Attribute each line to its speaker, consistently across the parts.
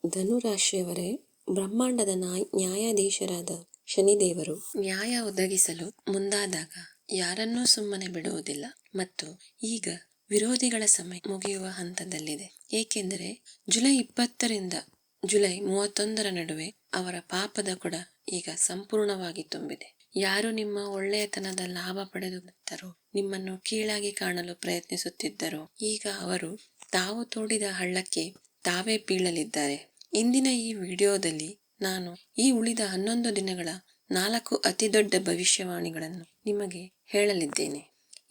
Speaker 1: ಧನುರಾಶಿಯವರೇ, ಬ್ರಹ್ಮಾಂಡದ ನ್ಯಾಯಾಧೀಶರಾದ ಶನಿದೇವರು ನ್ಯಾಯ ಒದಗಿಸಲು ಮುಂದಾದಾಗ ಯಾರನ್ನೂ ಸುಮ್ಮನೆ ಬಿಡುವುದಿಲ್ಲ ಮತ್ತು ಈಗ ವಿರೋಧಿಗಳ ಸಮಯ ಮುಗಿಯುವ ಹಂತದಲ್ಲಿದೆ. ಏಕೆಂದರೆ ಜುಲೈ 20ರಿಂದ ಜುಲೈ 31ರ ನಡುವೆ ಅವರ ಪಾಪದ ಕೊಡ ಈಗ ಸಂಪೂರ್ಣವಾಗಿ ತುಂಬಿದೆ. ಯಾರು ನಿಮ್ಮ ಒಳ್ಳೆಯತನದ ಲಾಭ ಪಡೆದುಕೊಳ್ಳುತ್ತಾರೋ, ನಿಮ್ಮನ್ನು ಕೀಳಾಗಿ ಕಾಣಲು ಪ್ರಯತ್ನಿಸುತ್ತಿದ್ದರೋ, ಈಗ ಅವರು ತಾವು ತೋಡಿದ ಹಳ್ಳಕ್ಕೆ ತಾವೇ ಬೀಳಲಿದ್ದಾರೆ. ಇಂದಿನ ಈ ವಿಡಿಯೋದಲ್ಲಿ ನಾನು ಈ ಉಳಿದ 11 ದಿನಗಳ 4 ಅತಿ ದೊಡ್ಡ ಭವಿಷ್ಯವಾಣಿಗಳನ್ನು ನಿಮಗೆ ಹೇಳಲಿದ್ದೇನೆ.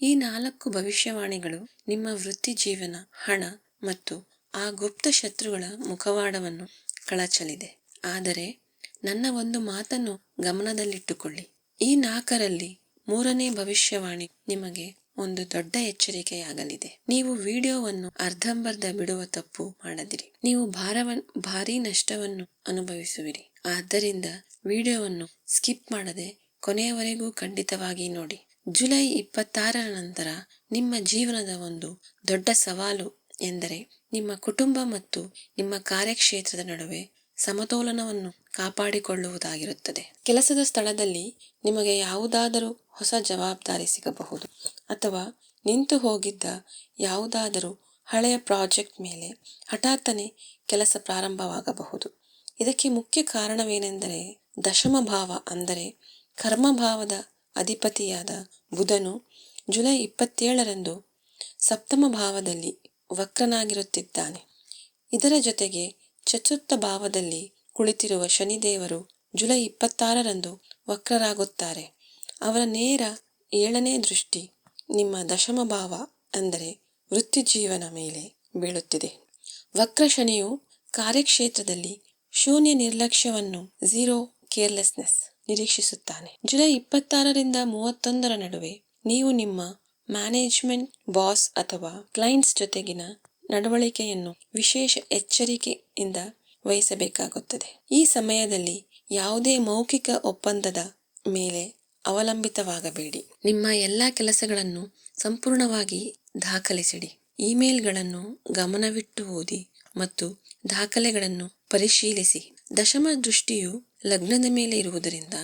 Speaker 1: ಈ 4 ಭವಿಷ್ಯವಾಣಿಗಳು ನಿಮ್ಮ ವೃತ್ತಿ ಜೀವನ, ಹಣ ಮತ್ತು ಆ ಗುಪ್ತ ಶತ್ರುಗಳ ಮುಖವಾಡವನ್ನು ಕಳಚಲಿದೆ. ಆದರೆ ನನ್ನ ಒಂದು ಮಾತನ್ನು ಗಮನದಲ್ಲಿಟ್ಟುಕೊಳ್ಳಿ. ಈ 4ರಲ್ಲಿ 3ನೇ ಭವಿಷ್ಯವಾಣಿ ನಿಮಗೆ ಒಂದು ದೊಡ್ಡ ಎಚ್ಚರಿಕೆಯಾಗಲಿದೆ. ನೀವು ವಿಡಿಯೋವನ್ನು ಅರ್ಧಂಬರ್ಧ ಬಿಡುವ ತಪ್ಪು ಮಾಡದಿರಿ. ನೀವು ಭಾರೀ ನಷ್ಟವನ್ನು ಅನುಭವಿಸುವಿರಿ. ಆದ್ದರಿಂದ ವಿಡಿಯೋವನ್ನು ಸ್ಕಿಪ್ ಮಾಡದೆ ಕೊನೆಯವರೆಗೂ ಖಂಡಿತವಾಗಿ ನೋಡಿ. ಜುಲೈ 26ರ ನಂತರ ನಿಮ್ಮ ಜೀವನದ ಒಂದು ದೊಡ್ಡ ಸವಾಲು ಎಂದರೆ ನಿಮ್ಮ ಕುಟುಂಬ ಮತ್ತು ನಿಮ್ಮ ಕಾರ್ಯಕ್ಷೇತ್ರದ ನಡುವೆ ಸಮತೋಲನವನ್ನು ಕಾಪಾಡಿಕೊಳ್ಳುವುದಾಗಿರುತ್ತದೆ. ಕೆಲಸದ ಸ್ಥಳದಲ್ಲಿ ನಿಮಗೆ ಯಾವುದಾದರೂ ಹೊಸ ಜವಾಬ್ದಾರಿ ಸಿಗಬಹುದು ಅಥವಾ ನಿಂತು ಹೋಗಿದ್ದ ಯಾವುದಾದರೂ ಹಳೆಯ ಪ್ರಾಜೆಕ್ಟ್ ಮೇಲೆ ಹಠಾತ್ತನೆ ಕೆಲಸ ಪ್ರಾರಂಭವಾಗಬಹುದು. ಇದಕ್ಕೆ ಮುಖ್ಯ ಕಾರಣವೇನೆಂದರೆ ದಶಮ ಭಾವ ಅಂದರೆ ಕರ್ಮಭಾವದ ಅಧಿಪತಿಯಾದ ಬುಧನು ಜುಲೈ 27ರಂದು ಸಪ್ತಮ ಭಾವದಲ್ಲಿ ವಕ್ರನಾಗಿರುತ್ತಿದ್ದಾನೆ. ಇದರ ಜೊತೆಗೆ ಚತುರ್ಥ ಭಾವದಲ್ಲಿ ಕುಳಿತಿರುವ ಶನಿದೇವರು ಜುಲೈ 26ರಂದು ವಕ್ರರಾಗುತ್ತಾರೆ. ಅವರ ನೇರ 7ನೇ ದೃಷ್ಟಿ ನಿಮ್ಮ ದಶಮ ಭಾವ ಅಂದರೆ ವೃತ್ತಿ ಜೀವನ ಮೇಲೆ ಬೀಳುತ್ತಿದೆ. ವಕ್ರ ಶನಿಯು ಕಾರ್ಯಕ್ಷೇತ್ರದಲ್ಲಿ ಶೂನ್ಯ ನಿರ್ಲಕ್ಷ್ಯವನ್ನು ಝೀರೋ ಕೇರ್ಲೆಸ್ನೆಸ್ ನಿರೀಕ್ಷಿಸುತ್ತಾನೆ. ಜುಲೈ 26ರಿಂದ 31ರ ನಡುವೆ ನೀವು ನಿಮ್ಮ ಮ್ಯಾನೇಜ್ಮೆಂಟ್, ಬಾಸ್ ಅಥವಾ ಕ್ಲೈಂಟ್ಸ್ ಜೊತೆಗಿನ ನಡವಳಿಕೆಯನ್ನು ವಿಶೇಷ ಎಚ್ಚರಿಕೆಯಿಂದ ವಹಿಸಬೇಕಾಗುತ್ತದೆ. ಈ ಸಮಯದಲ್ಲಿ ಯಾವುದೇ ಮೌಖಿಕ ಒಪ್ಪಂದದ ಮೇಲೆ ಅವಲಂಬಿತವಾಗಬೇಡಿ. ನಿಮ್ಮ ಎಲ್ಲ ಕೆಲಸಗಳನ್ನು ಸಂಪೂರ್ಣವಾಗಿ ದಾಖಲಿಸಿಡಿ. ಇಮೇಲ್ಗಳನ್ನು ಗಮನವಿಟ್ಟು ಓದಿ ಮತ್ತು ದಾಖಲೆಗಳನ್ನು ಪರಿಶೀಲಿಸಿ. ದಶಮ ದೃಷ್ಟಿಯು ಲಗ್ನದ ಮೇಲೆ ಇರುವುದರಿಂದ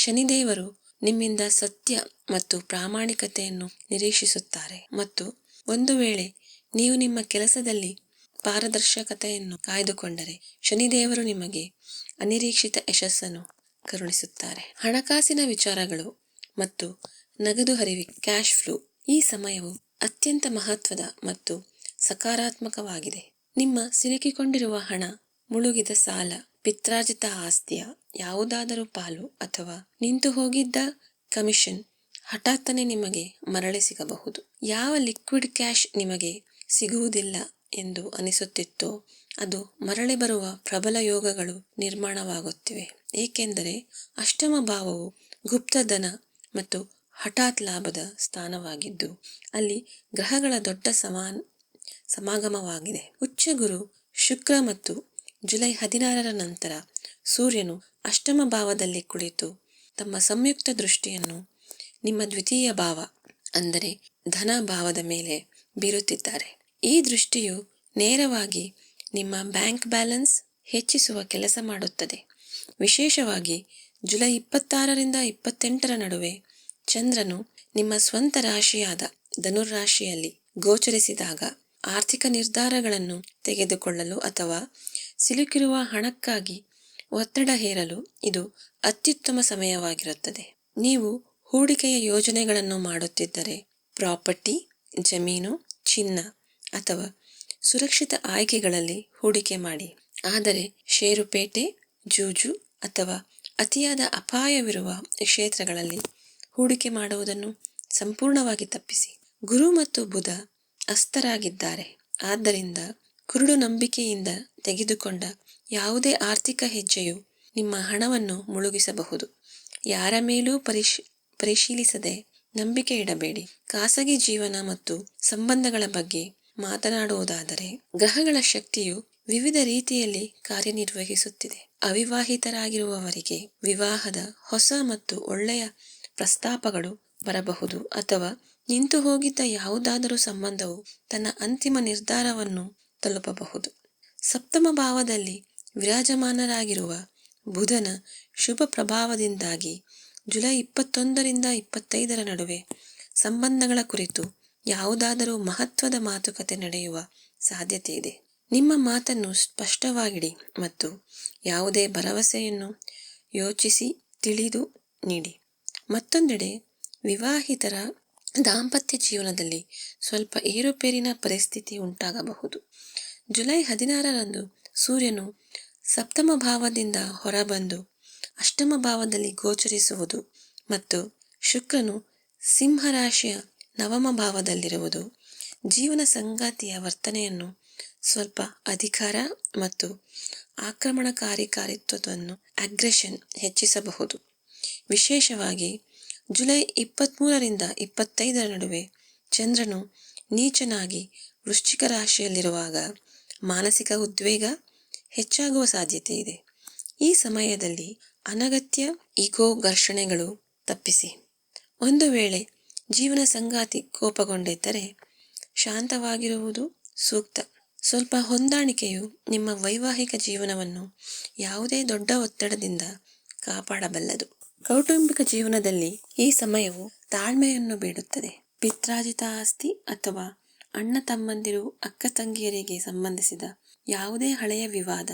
Speaker 1: ಶನಿದೇವರು ನಿಮ್ಮಿಂದ ಸತ್ಯ ಮತ್ತು ಪ್ರಾಮಾಣಿಕತೆಯನ್ನು ನಿರೀಕ್ಷಿಸುತ್ತಾರೆ ಮತ್ತು ಒಂದು ವೇಳೆ ನೀವು ನಿಮ್ಮ ಕೆಲಸದಲ್ಲಿ ಪಾರದರ್ಶಕತೆಯನ್ನು ಕಾಯ್ದುಕೊಂಡರೆ ಶನಿದೇವರು ನಿಮಗೆ ಅನಿರೀಕ್ಷಿತ ಯಶಸ್ಸನ್ನು ಕರುಣಿಸುತ್ತಾರೆ. ಹಣಕಾಸಿನ ವಿಚಾರಗಳು ಮತ್ತು ನಗದು ಹರಿವಿಗೆ ಕ್ಯಾಶ್ ಫ್ಲೋ. ಈ ಸಮಯವು ಅತ್ಯಂತ ಮಹತ್ವದ ಮತ್ತು ಸಕಾರಾತ್ಮಕವಾಗಿದೆ. ನಿಮ್ಮ ಸಿಲುಕಿಕೊಂಡಿರುವ ಹಣ, ಮುಳುಗಿದ ಸಾಲ, ಪಿತ್ರಾರ್ಜಿತ ಆಸ್ತಿಯ ಯಾವುದಾದರೂ ಪಾಲು ಅಥವಾ ನಿಂತು ಹೋಗಿದ್ದ ಕಮಿಷನ್ ಹಠಾತ್ತನೆ ನಿಮಗೆ ಮರಳಿ ಸಿಗಬಹುದು. ಯಾವ ಲಿಕ್ವಿಡ್ ಕ್ಯಾಶ್ ನಿಮಗೆ ಸಿಗುವುದಿಲ್ಲ ಎಂದು ಅನಿಸುತ್ತಿತ್ತೋ ಅದು ಮರಳಿ ಬರುವ ಪ್ರಬಲ ಯೋಗಗಳು ನಿರ್ಮಾಣವಾಗುತ್ತಿವೆ. ಏಕೆಂದರೆ ಅಷ್ಟಮ ಭಾವವು ಗುಪ್ತಧನ ಮತ್ತು ಹಠಾತ್ ಲಾಭದ ಸ್ಥಾನವಾಗಿದ್ದು ಅಲ್ಲಿ ಗ್ರಹಗಳ ದೊಡ್ಡ ಸಮಾಗಮವಾಗಿದೆ. ಉಚ್ಚ ಗುರು ಶುಕ್ರ ಮತ್ತು ಜುಲೈ 16ರ ನಂತರ ಸೂರ್ಯನು ಅಷ್ಟಮ ಭಾವದಲ್ಲಿ ಕುಳಿತು ತಮ್ಮ ಸಂಯುಕ್ತ ದೃಷ್ಟಿಯನ್ನು ನಿಮ್ಮ ದ್ವಿತೀಯ ಭಾವ ಅಂದರೆ ಧನ ಭಾವದ ಮೇಲೆ ಬೀರುತ್ತಿದ್ದಾರೆ. ಈ ದೃಷ್ಟಿಯು ನೇರವಾಗಿ ನಿಮ್ಮ ಬ್ಯಾಂಕ್ ಬ್ಯಾಲೆನ್ಸ್ ಹೆಚ್ಚಿಸುವ ಕೆಲಸ ಮಾಡುತ್ತದೆ. ವಿಶೇಷವಾಗಿ ಜುಲೈ 26ರಿಂದ 28ರ ನಡುವೆ ಚಂದ್ರನು ನಿಮ್ಮ ಸ್ವಂತ ರಾಶಿಯಾದ ಧನುರಾಶಿಯಲ್ಲಿ ಗೋಚರಿಸಿದಾಗ ಆರ್ಥಿಕ ನಿರ್ಧಾರಗಳನ್ನು ತೆಗೆದುಕೊಳ್ಳಲು ಅಥವಾ ಸಿಲುಕಿರುವ ಹಣಕ್ಕಾಗಿ ಒತ್ತಡ ಹೇರಲು ಇದು ಅತ್ಯುತ್ತಮ ಸಮಯವಾಗಿರುತ್ತದೆ. ನೀವು ಹೂಡಿಕೆಯ ಯೋಜನೆಗಳನ್ನು ಮಾಡುತ್ತಿದ್ದರೆ ಪ್ರಾಪರ್ಟಿ, ಜಮೀನು, ಚಿನ್ನ ಅಥವಾ ಸುರಕ್ಷಿತ ಆಯ್ಕೆಗಳಲ್ಲಿ ಹೂಡಿಕೆ ಮಾಡಿ. ಆದರೆ ಷೇರುಪೇಟೆ, ಜೂಜು ಅಥವಾ ಅತಿಯಾದ ಅಪಾಯವಿರುವ ಕ್ಷೇತ್ರಗಳಲ್ಲಿ ಹೂಡಿಕೆ ಮಾಡುವುದನ್ನು ಸಂಪೂರ್ಣವಾಗಿ ತಪ್ಪಿಸಿ. ಗುರು ಮತ್ತು ಬುಧ ಅಸ್ತರಾಗಿದ್ದಾರೆ. ಆದ್ದರಿಂದ ಕುರುಡು ನಂಬಿಕೆಯಿಂದ ತೆಗೆದುಕೊಂಡ ಯಾವುದೇ ಆರ್ಥಿಕ ಹೆಜ್ಜೆಯು ನಿಮ್ಮ ಹಣವನ್ನು ಮುಳುಗಿಸಬಹುದು. ಯಾರ ಮೇಲೂ ಪರಿಶೀಲಿಸದೆ ನಂಬಿಕೆ ಇಡಬೇಡಿ. ಖಾಸಗಿ ಜೀವನ ಮತ್ತು ಸಂಬಂಧಗಳ ಬಗ್ಗೆ ಮಾತನಾಡುವುದಾದರೆ ಗ್ರಹಗಳ ಶಕ್ತಿಯು ವಿವಿಧ ರೀತಿಯಲ್ಲಿ ಕಾರ್ಯನಿರ್ವಹಿಸುತ್ತಿದೆ. ಅವಿವಾಹಿತರಾಗಿರುವವರಿಗೆ ವಿವಾಹದ ಹೊಸ ಮತ್ತು ಒಳ್ಳೆಯ ಪ್ರಸ್ತಾಪಗಳು ಬರಬಹುದು ಅಥವಾ ನಿಂತು ಹೋಗಿದ್ದ ಯಾವುದಾದರೂ ಸಂಬಂಧವು ತನ್ನ ಅಂತಿಮ ನಿರ್ಧಾರವನ್ನು ತಲುಪಬಹುದು. ಸಪ್ತಮ ಭಾವದಲ್ಲಿ ವಿರಾಜಮಾನರಾಗಿರುವ ಬುಧನ ಶುಭ ಪ್ರಭಾವದಿಂದಾಗಿ ಜುಲೈ 21ರಿಂದ 25ರ ನಡುವೆ ಸಂಬಂಧಗಳ ಕುರಿತು ಯಾವುದಾದರೂ ಮಹತ್ವದ ಮಾತುಕತೆ ನಡೆಯುವ ಸಾಧ್ಯತೆ ಇದೆ. ನಿಮ್ಮ ಮಾತನ್ನು ಸ್ಪಷ್ಟವಾಗಿಡಿ ಮತ್ತು ಯಾವುದೇ ಭರವಸೆಯನ್ನು ಯೋಚಿಸಿ ತಿಳಿದು ನೀಡಿ. ಮತ್ತೊಂದೆಡೆ ವಿವಾಹಿತರ ದಾಂಪತ್ಯ ಜೀವನದಲ್ಲಿ ಸ್ವಲ್ಪ ಏರುಪೇರಿನ ಪರಿಸ್ಥಿತಿ ಉಂಟಾಗಬಹುದು. ಜುಲೈ 16ರಂದು ಸೂರ್ಯನು ಸಪ್ತಮ ಭಾವದಿಂದ ಹೊರಬಂದು ಅಷ್ಟಮ ಭಾವದಲ್ಲಿ ಗೋಚರಿಸುವುದು ಮತ್ತು ಶುಕ್ರನು ಸಿಂಹರಾಶಿಯ ನವಮ ಭಾವದಲ್ಲಿರುವುದು ಜೀವನ ಸಂಗಾತಿಯ ವರ್ತನೆಯನ್ನು ಸ್ವಲ್ಪ ಅಧಿಕಾರ ಮತ್ತು ಆಕ್ರಮಣಕಾರಿತ್ವವನ್ನು ಅಗ್ರೆಷನ್ ಹೆಚ್ಚಿಸಬಹುದು. ವಿಶೇಷವಾಗಿ ಜುಲೈ 23ರಿಂದ 25ರ ನಡುವೆ ಚಂದ್ರನು ನೀಚನಾಗಿ ವೃಶ್ಚಿಕ ರಾಶಿಯಲ್ಲಿರುವಾಗ ಮಾನಸಿಕ ಉದ್ವೇಗ ಹೆಚ್ಚಾಗುವ ಸಾಧ್ಯತೆ ಇದೆ. ಈ ಸಮಯದಲ್ಲಿ ಅನಗತ್ಯ ಈಗೋ ಘರ್ಷಣೆಗಳು ತಪ್ಪಿಸಿ. ಒಂದು ವೇಳೆ ಜೀವನ ಸಂಗಾತಿ ಕೋಪಗೊಂಡಿದ್ದರೆ ಶಾಂತವಾಗಿರುವುದು ಸೂಕ್ತ. ಸ್ವಲ್ಪ ಹೊಂದಾಣಿಕೆಯು ನಿಮ್ಮ ವೈವಾಹಿಕ ಜೀವನವನ್ನು ಯಾವುದೇ ದೊಡ್ಡ ಒತ್ತಡದಿಂದ ಕಾಪಾಡಬಲ್ಲದು. ಕೌಟುಂಬಿಕ ಜೀವನದಲ್ಲಿ ಈ ಸಮಯವು ತಾಳ್ಮೆಯನ್ನು ಬೇಡುತ್ತದೆ. ಪಿತ್ರಾರ್ಜಿತ ಆಸ್ತಿ ಅಥವಾ ಅಣ್ಣ ತಮ್ಮಂದಿರು ಅಕ್ಕ ತಂಗಿಯರಿಗೆ ಸಂಬಂಧಿಸಿದ ಯಾವುದೇ ಹಳೆಯ ವಿವಾದ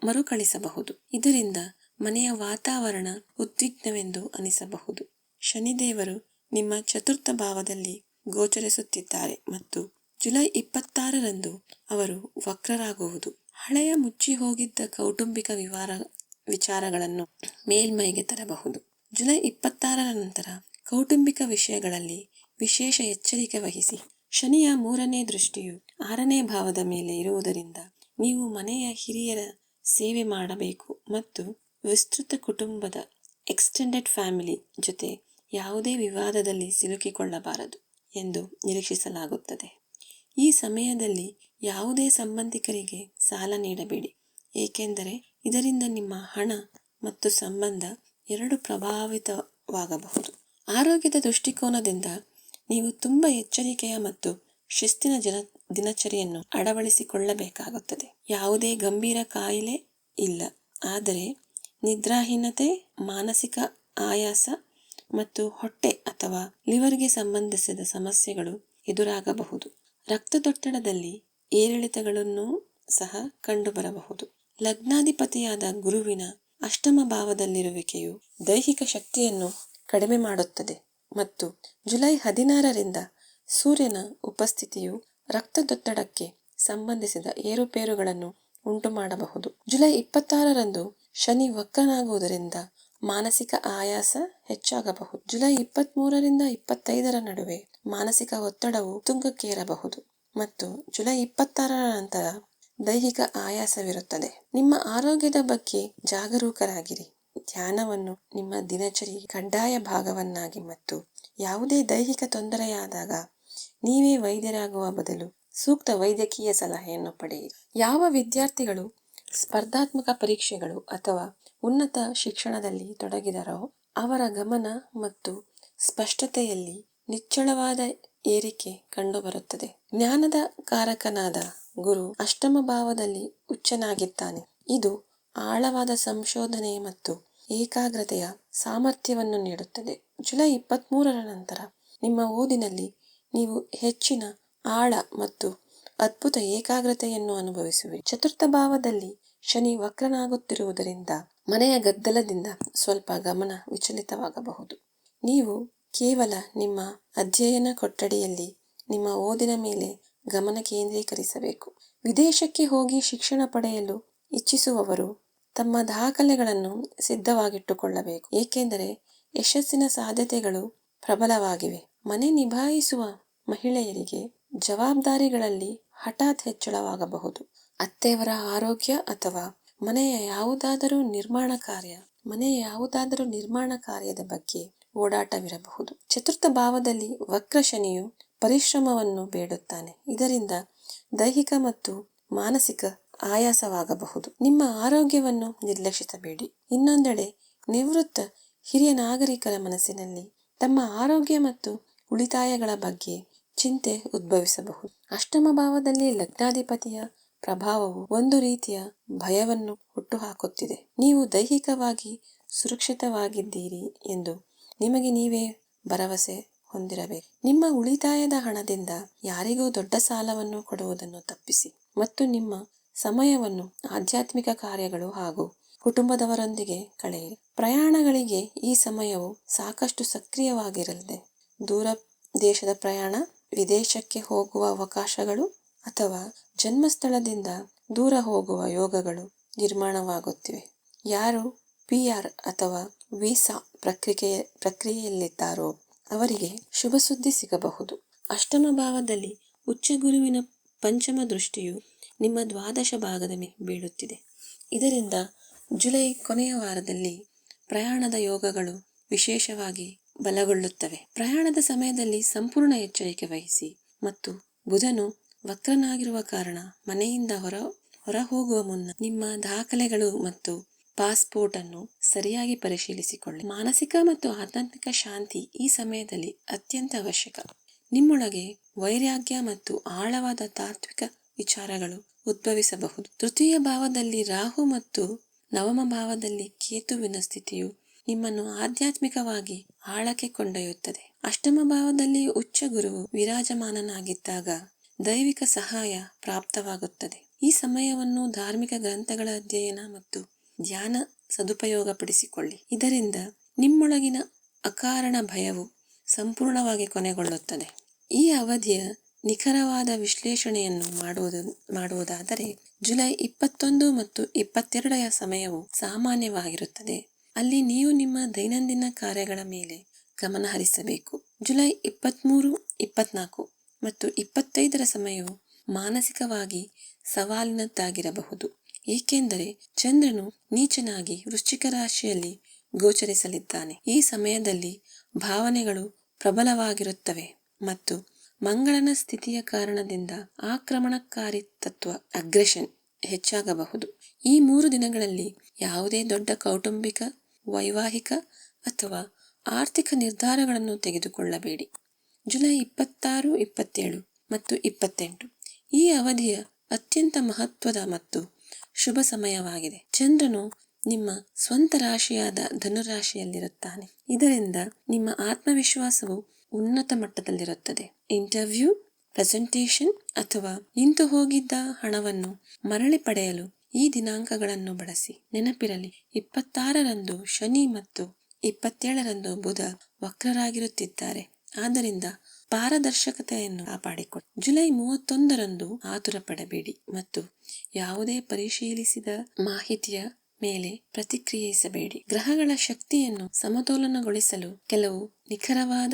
Speaker 1: ಮರುಕಳಿಸಬಹುದು. ಇದರಿಂದ ಮನೆಯ ವಾತಾವರಣ ಉದ್ವಿಗ್ನವೆಂದು ಅನಿಸಬಹುದು. ಶನಿದೇವರು ನಿಮ್ಮ ಚತುರ್ಥ ಭಾವದಲ್ಲಿ ಗೋಚರಿಸುತ್ತಿದ್ದಾರೆ ಮತ್ತು ಜುಲೈ 26ರಂದು ಅವರು ವಕ್ರರಾಗುವುದು ಹಳೆಯ ಮುಚ್ಚಿ ಹೋಗಿದ್ದ ಕೌಟುಂಬಿಕ ವಿಚಾರಗಳನ್ನು ಮೇಲ್ಮೈಗೆ ತರಬಹುದು. ಜುಲೈ 26ರ ನಂತರ ಕೌಟುಂಬಿಕ ವಿಷಯಗಳಲ್ಲಿ ವಿಶೇಷ ಎಚ್ಚರಿಕೆ ವಹಿಸಿ. ಶನಿಯ 3ನೇ ದೃಷ್ಟಿಯು 6ನೇ ಭಾವದ ಮೇಲೆ ಇರುವುದರಿಂದ ನೀವು ಮನೆಯ ಹಿರಿಯರ ಸೇವೆ ಮಾಡಬೇಕು ಮತ್ತು ವಿಸ್ತೃತ ಕುಟುಂಬದ ಎಕ್ಸ್ಟೆಂಡೆಡ್ ಫ್ಯಾಮಿಲಿ ಜೊತೆ ಯಾವುದೇ ವಿವಾದದಲ್ಲಿ ಸಿಲುಕಿಕೊಳ್ಳಬಾರದು ಎಂದು ನಿರೀಕ್ಷಿಸಲಾಗುತ್ತದೆ. ಈ ಸಮಯದಲ್ಲಿ ಯಾವುದೇ ಸಂಬಂಧಿಕರಿಗೆ ಸಾಲ ನೀಡಬೇಡಿ, ಏಕೆಂದರೆ ಇದರಿಂದ ನಿಮ್ಮ ಹಣ ಮತ್ತು ಸಂಬಂಧ ಎರಡೂ ಪ್ರಭಾವಿತವಾಗಬಹುದು. ಆರೋಗ್ಯದ ದೃಷ್ಟಿಕೋನದಿಂದ ನೀವು ತುಂಬ ಎಚ್ಚರಿಕೆಯ ಮತ್ತು ಶಿಸ್ತಿನ ದಿನಚರಿಯನ್ನು ಅಳವಡಿಸಿಕೊಳ್ಳಬೇಕಾಗುತ್ತದೆ. ಯಾವುದೇ ಗಂಭೀರ ಕಾಯಿಲೆ ಇಲ್ಲ, ಆದರೆ ನಿದ್ರಾಹೀನತೆ, ಮಾನಸಿಕ ಆಯಾಸ ಮತ್ತು ಹೊಟ್ಟೆ ಅಥವಾ ಲಿವರ್ಗೆ ಸಂಬಂಧಿಸಿದ ಸಮಸ್ಯೆಗಳು ಎದುರಾಗಬಹುದು. ರಕ್ತದೊತ್ತಡದಲ್ಲಿ ಏರಿಳಿತಗಳನ್ನು ಸಹ ಕಂಡುಬರಬಹುದು. ಲಗ್ನಾಧಿಪತಿಯಾದ ಗುರುವಿನ ಅಷ್ಟಮ ಭಾವದಲ್ಲಿರುವಿಕೆಯು ದೈಹಿಕ ಶಕ್ತಿಯನ್ನು ಕಡಿಮೆ ಮಾಡುತ್ತದೆ ಮತ್ತು ಜುಲೈ 16ರಿಂದ ಸೂರ್ಯನ ಉಪಸ್ಥಿತಿಯು ರಕ್ತದೊತ್ತಡಕ್ಕೆ ಸಂಬಂಧಿಸಿದ ಏರುಪೇರುಗಳನ್ನು ಉಂಟು ಮಾಡಬಹುದು. ಜುಲೈ 26ರಂದು ಶನಿ ವಕ್ರನಾಗುವುದರಿಂದ ಮಾನಸಿಕ ಆಯಾಸ ಹೆಚ್ಚಾಗಬಹುದು. ಜುಲೈ 23ರಿಂದ 25ರ ನಡುವೆ ಮಾನಸಿಕ ಒತ್ತಡವು ತುಂಗಕ್ಕೇರಬಹುದು ಮತ್ತು ಜುಲೈ 26ರ ನಂತರ ದೈಹಿಕ ಆಯಾಸವಿರುತ್ತದೆ. ನಿಮ್ಮ ಆರೋಗ್ಯದ ಬಗ್ಗೆ ಜಾಗರೂಕರಾಗಿರಿ. ಧ್ಯಾನವನ್ನು ನಿಮ್ಮ ದಿನಚರಿ ಕಡ್ಡಾಯ ಭಾಗವನ್ನಾಗಿ ಮತ್ತು ಯಾವುದೇ ದೈಹಿಕ ತೊಂದರೆಯಾದಾಗ ನೀವೇ ವೈದ್ಯರಾಗುವ ಬದಲು ಸೂಕ್ತ ವೈದ್ಯಕೀಯ ಸಲಹೆಯನ್ನು ಪಡೆಯಿರಿ. ಯಾವ ವಿದ್ಯಾರ್ಥಿಗಳು ಸ್ಪರ್ಧಾತ್ಮಕ ಪರೀಕ್ಷೆಗಳು ಅಥವಾ ಉನ್ನತ ಶಿಕ್ಷಣದಲ್ಲಿ ತೊಡಗಿದರೋ ಅವರ ಗಮನ ಮತ್ತು ಸ್ಪಷ್ಟತೆಯಲ್ಲಿ ನಿಚ್ಚಳವಾದ ಏರಿಕೆ ಕಂಡುಬರುತ್ತದೆ. ಜ್ಞಾನದ ಕಾರಕನಾದ ಗುರು ಅಷ್ಟಮ ಭಾವದಲ್ಲಿ ಉಚ್ಚನಾಗಿದ್ದಾನೆ. ಇದು ಆಳವಾದ ಸಂಶೋಧನೆ ಮತ್ತು ಏಕಾಗ್ರತೆಯ ಸಾಮರ್ಥ್ಯವನ್ನು ನೀಡುತ್ತದೆ. ಜುಲೈ 23ರ ನಂತರ ನಿಮ್ಮ ಓದಿನಲ್ಲಿ ನೀವು ಹೆಚ್ಚಿನ ಆಳ ಮತ್ತು ಅದ್ಭುತ ಏಕಾಗ್ರತೆಯನ್ನು ಅನುಭವಿಸುವಿರಿ. ಚತುರ್ಥ ಭಾವದಲ್ಲಿ ಶನಿ ವಕ್ರನಾಗುತ್ತಿರುವುದರಿಂದ ಮನೆಯ ಗದ್ದಲದಿಂದ ಸ್ವಲ್ಪ ಗಮನ ವಿಚಲಿತವಾಗಬಹುದು. ನೀವು ಕೇವಲ ನಿಮ್ಮ ಅಧ್ಯಯನ ಕೊಠಡಿಯಲ್ಲಿ ನಿಮ್ಮ ಓದಿನ ಮೇಲೆ ಗಮನ ಕೇಂದ್ರೀಕರಿಸಬೇಕು. ವಿದೇಶಕ್ಕೆ ಹೋಗಿ ಶಿಕ್ಷಣ ಪಡೆಯಲು ಇಚ್ಛಿಸುವವರು ತಮ್ಮ ದಾಖಲೆಗಳನ್ನು ಸಿದ್ಧವಾಗಿಟ್ಟುಕೊಳ್ಳಬೇಕು, ಏಕೆಂದರೆ ಯಶಸ್ಸಿನ ಸಾಧ್ಯತೆಗಳು ಪ್ರಬಲವಾಗಿವೆ. ಮನೆ ನಿಭಾಯಿಸುವ ಮಹಿಳೆಯರಿಗೆ ಜವಾಬ್ದಾರಿಗಳಲ್ಲಿ ಹಠಾತ್ ಹೆಚ್ಚಳವಾಗಬಹುದು. ಅತ್ತೆಯವರ ಆರೋಗ್ಯ ಅಥವಾ ಮನೆಯ ಯಾವುದಾದರೂ ನಿರ್ಮಾಣ ಕಾರ್ಯದ ಬಗ್ಗೆ ಓಡಾಟವಿರಬಹುದು. ಚತುರ್ಥ ಭಾವದಲ್ಲಿ ವಕ್ರ ಶನಿಯು ಪರಿಶ್ರಮವನ್ನು ಬೇಡುತ್ತಾನೆ. ಇದರಿಂದ ದೈಹಿಕ ಮತ್ತು ಮಾನಸಿಕ ಆಯಾಸವಾಗಬಹುದು. ನಿಮ್ಮ ಆರೋಗ್ಯವನ್ನು ನಿರ್ಲಕ್ಷಿಸಬೇಡಿ. ಇನ್ನೊಂದೆಡೆ ನಿವೃತ್ತ ಹಿರಿಯ ನಾಗರಿಕರ ಮನಸ್ಸಿನಲ್ಲಿ ತಮ್ಮ ಆರೋಗ್ಯ ಮತ್ತು ಉಳಿತಾಯಗಳ ಬಗ್ಗೆ ಚಿಂತೆ ಉದ್ಭವಿಸಬಹುದು. ಅಷ್ಟಮ ಭಾವದಲ್ಲಿ ಲಗ್ನಾಧಿಪತಿಯ ಪ್ರಭಾವವು ಒಂದು ರೀತಿಯ ಭಯವನ್ನು ಹುಟ್ಟುಹಾಕುತ್ತಿದೆ. ನೀವು ದೈಹಿಕವಾಗಿ ಸುರಕ್ಷಿತವಾಗಿದ್ದೀರಿ ಎಂದು ನಿಮಗೆ ನೀವೇ ಭರವಸೆ ಹೊಂದಿರಬೇಕು. ನಿಮ್ಮ ಉಳಿತಾಯದ ಹಣದಿಂದ ಯಾರಿಗೂ ದೊಡ್ಡ ಸಾಲವನ್ನು ಕೊಡುವುದನ್ನು ತಪ್ಪಿಸಿ ಮತ್ತು ನಿಮ್ಮ ಸಮಯವನ್ನು ಆಧ್ಯಾತ್ಮಿಕ ಕಾರ್ಯಗಳು ಹಾಗೂ ಕುಟುಂಬದವರೊಂದಿಗೆ ಕಳೆಯಿರಿ. ಪ್ರಯಾಣಗಳಿಗೆ ಈ ಸಮಯವು ಸಾಕಷ್ಟು ಸಕ್ರಿಯವಾಗಿರಲಿದೆ. ದೂರ ದೇಶದ ಪ್ರಯಾಣ, ವಿದೇಶಕ್ಕೆ ಹೋಗುವ ಅವಕಾಶಗಳು ಅಥವಾ ಜನ್ಮಸ್ಥಳದಿಂದ ದೂರ ಹೋಗುವ ಯೋಗಗಳು ನಿರ್ಮಾಣವಾಗುತ್ತಿವೆ. ಯಾರು PR ಅಥವಾ ವೀಸಾ ಪ್ರಕ್ರಿಯೆಯಲ್ಲಿದ್ದಾರೋ ಅವರಿಗೆ ಶುಭ ಸುದ್ದಿ ಸಿಗಬಹುದು. ಅಷ್ಟಮ ಭಾವದಲ್ಲಿ ಉಚ್ಚ ಗುರುವಿನ ಪಂಚಮ ದೃಷ್ಟಿಯು ನಿಮ್ಮ ದ್ವಾದಶ ಭಾಗದ ಬೀಳುತ್ತಿದೆ. ಇದರಿಂದ ಜುಲೈ ಕೊನೆಯ ವಾರದಲ್ಲಿ ಪ್ರಯಾಣದ ಯೋಗಗಳು ವಿಶೇಷವಾಗಿ ಬಲಗೊಳ್ಳುತ್ತವೆ. ಪ್ರಯಾಣದ ಸಮಯದಲ್ಲಿ ಸಂಪೂರ್ಣ ಎಚ್ಚರಿಕೆ ವಹಿಸಿ ಮತ್ತು ಬುಧನು ವಕ್ರನಾಗಿರುವ ಕಾರಣ ಮನೆಯಿಂದ ಹೊರ ಹೋಗುವ ಮುನ್ನ ನಿಮ್ಮ ದಾಖಲೆಗಳು ಮತ್ತು ಪಾಸ್ಪೋರ್ಟ್ ಅನ್ನು ಸರಿಯಾಗಿ ಪರಿಶೀಲಿಸಿಕೊಳ್ಳಿ. ಮಾನಸಿಕ ಮತ್ತು ಆಧ್ಯಾತ್ಮಿಕ ಶಾಂತಿ ಈ ಸಮಯದಲ್ಲಿ ಅತ್ಯಂತ ಅವಶ್ಯಕ. ನಿಮ್ಮೊಳಗೆ ವೈರಾಗ್ಯ ಮತ್ತು ಆಳವಾದ ತಾತ್ವಿಕ ವಿಚಾರಗಳು ಉದ್ಭವಿಸಬಹುದು. ತೃತೀಯ ಭಾವದಲ್ಲಿ ರಾಹು ಮತ್ತು ನವಮ ಭಾವದಲ್ಲಿ ಕೇತುವಿನ ಸ್ಥಿತಿಯು ನಿಮ್ಮನ್ನು ಆಧ್ಯಾತ್ಮಿಕವಾಗಿ ಆಳಕ್ಕೆ ಕೊಂಡೊಯ್ಯುತ್ತದೆ. ಅಷ್ಟಮ ಭಾವದಲ್ಲಿ ಉಚ್ಚ ಗುರುವು ವಿರಾಜಮಾನನಾಗಿದ್ದಾಗ ದೈವಿಕ ಸಹಾಯ ಪ್ರಾಪ್ತವಾಗುತ್ತದೆ. ಈ ಸಮಯವನ್ನು ಧಾರ್ಮಿಕ ಗ್ರಂಥಗಳ ಅಧ್ಯಯನ ಮತ್ತು ಧ್ಯಾನ ಸದುಪಯೋಗಪಡಿಸಿಕೊಳ್ಳಿ. ಇದರಿಂದ ನಿಮ್ಮೊಳಗಿನ ಅಕಾರಣ ಭಯವು ಸಂಪೂರ್ಣವಾಗಿ ಕೊನೆಗೊಳ್ಳುತ್ತದೆ. ಈ ಅವಧಿಯ ನಿಖರವಾದ ವಿಶ್ಲೇಷಣೆಯನ್ನು ಮಾಡುವುದಾದರೆ ಜುಲೈ 21 ಮತ್ತು 22ರ ಸಮಯವು ಸಾಮಾನ್ಯವಾಗಿರುತ್ತದೆ. ಅಲ್ಲಿ ನೀವು ನಿಮ್ಮ ದೈನಂದಿನ ಕಾರ್ಯಗಳ ಮೇಲೆ ಗಮನ ಹರಿಸಬೇಕು. ಜುಲೈ 23, 24 ಮತ್ತು 25ರ ಸಮಯವು ಮಾನಸಿಕವಾಗಿ ಸವಾಲಿನದ್ದಾಗಿರಬಹುದು, ಏಕೆಂದರೆ ಚಂದ್ರನು ನೀಚನಾಗಿ ವೃಶ್ಚಿಕ ರಾಶಿಯಲ್ಲಿ ಗೋಚರಿಸಲಿದ್ದಾನೆ. ಈ ಸಮಯದಲ್ಲಿ ಭಾವನೆಗಳು ಪ್ರಬಲವಾಗಿರುತ್ತವೆ ಮತ್ತು ಮಂಗಳನ ಸ್ಥಿತಿಯ ಕಾರಣದಿಂದ ಆಕ್ರಮಣಕಾರಿ ತತ್ವ ಅಗ್ರೆಷನ್ ಹೆಚ್ಚಾಗಬಹುದು. ಈ 3 ದಿನಗಳಲ್ಲಿ ಯಾವುದೇ ದೊಡ್ಡ ಕೌಟುಂಬಿಕ, ವೈವಾಹಿಕ ಅಥವಾ ಆರ್ಥಿಕ ನಿರ್ಧಾರಗಳನ್ನು ತೆಗೆದುಕೊಳ್ಳಬೇಡಿ. ಜುಲೈ 26, 27 ಮತ್ತು 28 ಈ ಅವಧಿಯ ಅತ್ಯಂತ ಮಹತ್ವದ ಮತ್ತು ಶುಭ ಸಮಯವಾಗಿದೆ. ಚಂದ್ರನು ನಿಮ್ಮ ಸ್ವಂತ ರಾಶಿಯಾದ ಧನುರಾಶಿಯಲ್ಲಿರುತ್ತಾನೆ. ಇದರಿಂದ ನಿಮ್ಮ ಆತ್ಮವಿಶ್ವಾಸವು ಉನ್ನತ ಮಟ್ಟದಲ್ಲಿರುತ್ತದೆ. ಇಂಟರ್ವ್ಯೂ, ಪ್ರೆಸೆಂಟೇಷನ್ ಅಥವಾ ನಿಂತು ಹೋಗಿದ್ದ ಹಣವನ್ನು ಮರಳಿ ಪಡೆಯಲು ಈ ದಿನಾಂಕಗಳನ್ನು ಬಳಸಿ. ನೆನಪಿರಲಿ, 26ರಂದು ಶನಿ ಮತ್ತು 27ರಂದು ಬುಧ ವಕ್ರರಾಗಿರುತ್ತಿದ್ದಾರೆ. ಆದ್ದರಿಂದ ಪಾರದರ್ಶಕತೆಯನ್ನು ಕಾಪಾಡಿಕೊಳ್ಳಿ. ಜುಲೈ 31ರಂದು ಆತುರ ಪಡಬೇಡಿ ಮತ್ತು ಯಾವುದೇ ಪರಿಶೀಲಿಸಿದ ಮಾಹಿತಿಯ ಮೇಲೆ ಪ್ರತಿಕ್ರಿಯಿಸಬೇಡಿ. ಗ್ರಹಗಳ ಶಕ್ತಿಯನ್ನು ಸಮತೋಲನಗೊಳಿಸಲು ಕೆಲವು ನಿಖರವಾದ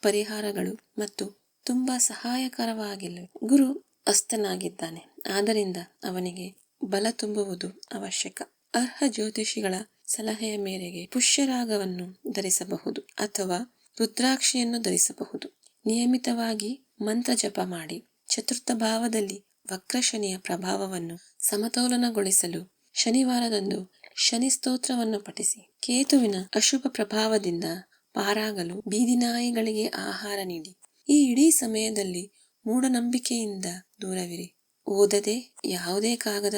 Speaker 1: ಪರಿಹಾರಗಳು ಮತ್ತು ತುಂಬಾ ಸಹಾಯಕರವಾಗಿಲ್ಲ. ಗುರು ಅಸ್ತನಾಗಿದ್ದಾನೆ, ಆದ್ದರಿಂದ ಅವನಿಗೆ ಬಲ ತುಂಬುವುದು ಅವಶ್ಯಕ. ಅರ್ಹ ಜ್ಯೋತಿಷಿಗಳ ಸಲಹೆಯ ಮೇರೆಗೆ ಪುಷ್ಯರಾಗವನ್ನು ಧರಿಸಬಹುದು ಅಥವಾ ರುದ್ರಾಕ್ಷಿಯನ್ನು ಧರಿಸಬಹುದು. ನಿಯಮಿತವಾಗಿ ಮಂತ್ರ ಜಪ ಮಾಡಿ. ಚತುರ್ಥ ಭಾವದಲ್ಲಿ ವಕ್ರ ಶನಿಯ ಪ್ರಭಾವವನ್ನು ಸಮತೋಲನಗೊಳಿಸಲು ಶನಿವಾರದಂದು ಶನಿ ಸ್ತೋತ್ರವನ್ನು ಪಠಿಸಿ. ಕೇತುವಿನ ಅಶುಭ ಪ್ರಭಾವದಿಂದ ಪಾರಾಗಲು ಬೀದಿ ನಾಯಿಗಳಿಗೆ ಆಹಾರ ನೀಡಿ. ಈ ಇಡೀ ಸಮಯದಲ್ಲಿ ಮೂಢನಂಬಿಕೆಯಿಂದ ದೂರವಿರಿ. ಓದದೆ ಯಾವುದೇ ಕಾಗದ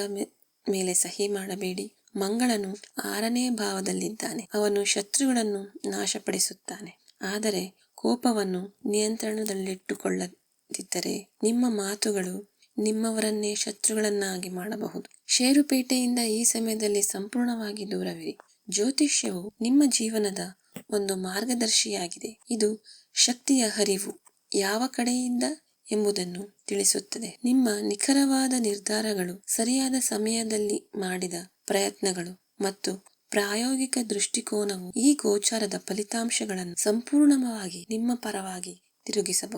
Speaker 1: ಮೇಲೆ ಸಹಿ ಮಾಡಬೇಡಿ. ಮಂಗಳನು 6ನೇ ಭಾವದಲ್ಲಿದ್ದಾನೆ. ಅವನು ಶತ್ರುಗಳನ್ನು ನಾಶಪಡಿಸುತ್ತಾನೆ. ಆದರೆ ಕೋಪವನ್ನು ನಿಯಂತ್ರಣದಲ್ಲಿಟ್ಟುಕೊಳ್ಳದಿದ್ದರೆ ನಿಮ್ಮ ಮಾತುಗಳು ನಿಮ್ಮವರನ್ನೇ ಶತ್ರುಗಳನ್ನಾಗಿ ಮಾಡಬಹುದು. ಷೇರುಪೇಟೆಯಿಂದ ಈ ಸಮಯದಲ್ಲಿ ಸಂಪೂರ್ಣವಾಗಿ ದೂರವಿರಿ. ಜ್ಯೋತಿಷ್ಯವು ನಿಮ್ಮ ಜೀವನದ ಒಂದು ಮಾರ್ಗದರ್ಶಿಯಾಗಿದೆ. ಇದು ಶಕ್ತಿಯ ಹರಿವು ಯಾವ ಕಡೆಯಿಂದ ಎಂಬುದನ್ನು ತಿಳಿಸುತ್ತದೆ. ನಿಮ್ಮ ನಿಖರವಾದ ನಿರ್ಧಾರಗಳು, ಸರಿಯಾದ ಸಮಯದಲ್ಲಿ ಮಾಡಿದ ಪ್ರಯತ್ನಗಳು ಮತ್ತು ಪ್ರಾಯೋಗಿಕ ದೃಷ್ಟಿಕೋನವು ಈ ಗೋಚಾರದ ಫಲಿತಾಂಶಗಳನ್ನು ಸಂಪೂರ್ಣವಾಗಿ ನಿಮ್ಮ ಪರವಾಗಿ ತಿರುಗಿಸಬಹುದು.